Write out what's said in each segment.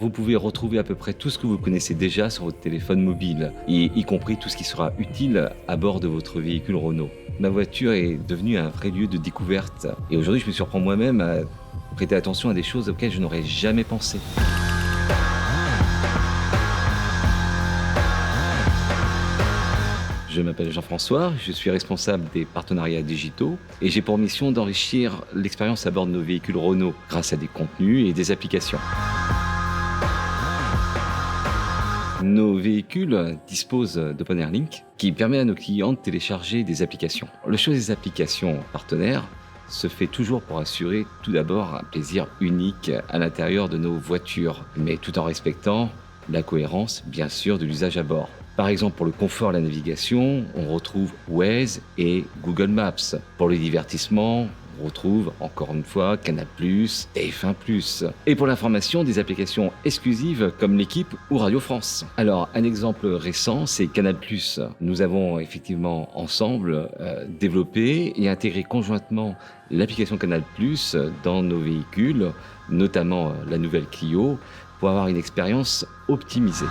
vous pouvez retrouver à peu près tout ce que vous connaissez déjà sur votre téléphone mobile, et y compris tout ce qui sera utile à bord de votre véhicule Renault. Ma voiture est devenue un vrai lieu de découverte, et aujourd'hui je me surprends moi-même à prêter attention à des choses auxquelles je n'aurais jamais pensé. Je m'appelle Jean-François, je suis responsable des partenariats digitaux et j'ai pour mission d'enrichir l'expérience à bord de nos véhicules Renault grâce à des contenus et des applications. Nos véhicules disposent d'OpenAirLink qui permet à nos clients de télécharger des applications. Le choix des applications partenaires se fait toujours pour assurer tout d'abord un plaisir unique à l'intérieur de nos voitures, mais tout en respectant la cohérence, bien sûr, de l'usage à bord. Par exemple, pour le confort et la navigation, on retrouve Waze et Google Maps. Pour le divertissement, on retrouve encore une fois Canal+, TF1+. Et pour l'information, des applications exclusives comme l'Équipe ou Radio France. Alors, un exemple récent, c'est Canal+. Nous avons effectivement ensemble développé et intégré conjointement l'application Canal+ dans nos véhicules, notamment la nouvelle Clio, pour avoir une expérience optimisée.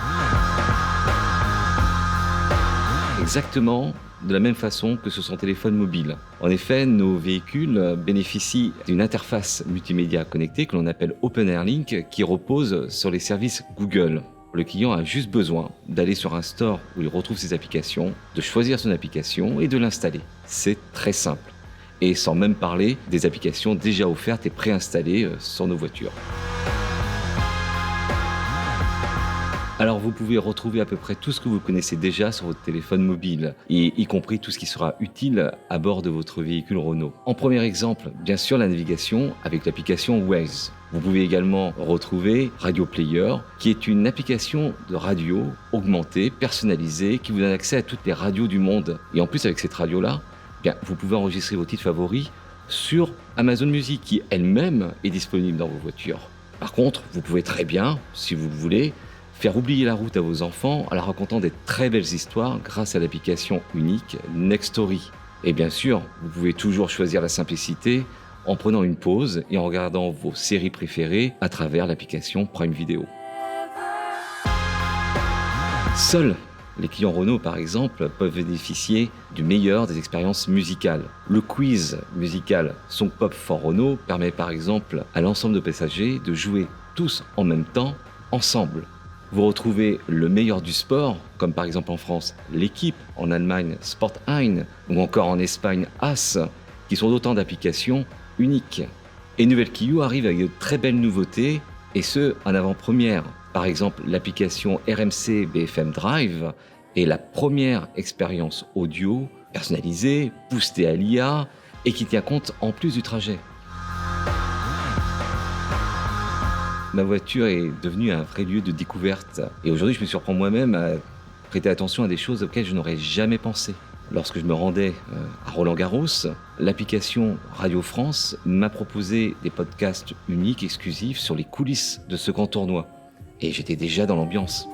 Exactement de la même façon que sur son téléphone mobile. En effet, nos véhicules bénéficient d'une interface multimédia connectée que l'on appelle OpenAirLink qui repose sur les services Google. Le client a juste besoin d'aller sur un store où il retrouve ses applications, de choisir son application et de l'installer. C'est très simple. Et sans même parler des applications déjà offertes et préinstallées sur nos voitures. Alors vous pouvez retrouver à peu près tout ce que vous connaissez déjà sur votre téléphone mobile, et y compris tout ce qui sera utile à bord de votre véhicule Renault. En premier exemple, bien sûr la navigation avec l'application Waze. Vous pouvez également retrouver Radio Player, qui est une application de radio augmentée, personnalisée, qui vous donne accès à toutes les radios du monde. Et en plus avec cette radio-là, vous pouvez enregistrer vos titres favoris sur Amazon Music, qui elle-même est disponible dans vos voitures. Par contre, vous pouvez très bien, si vous le voulez, faire oublier la route à vos enfants en leur racontant des très belles histoires grâce à l'application unique Nextory. Et bien sûr, vous pouvez toujours choisir la simplicité en prenant une pause et en regardant vos séries préférées à travers l'application Prime Video. Seuls les clients Renault, par exemple, peuvent bénéficier du meilleur des expériences musicales. Le quiz musical Song Pop for Renault permet par exemple à l'ensemble de passagers de jouer tous en même temps, ensemble. Vous retrouvez le meilleur du sport, comme par exemple en France, l'Équipe, en Allemagne, Sport 1, ou encore en Espagne, AS, qui sont autant d'applications uniques. Et Nouvelle Clio arrive avec de très belles nouveautés, et ce, en avant-première. Par exemple, l'application RMC BFM Drive est la première expérience audio personnalisée, boostée à l'IA, et qui tient compte en plus du trajet. Ma voiture est devenue un vrai lieu de découverte. Et aujourd'hui, je me surprends moi-même à prêter attention à des choses auxquelles je n'aurais jamais pensé. Lorsque je me rendais à Roland-Garros, l'application Radio France m'a proposé des podcasts uniques, exclusifs, sur les coulisses de ce grand tournoi. Et j'étais déjà dans l'ambiance.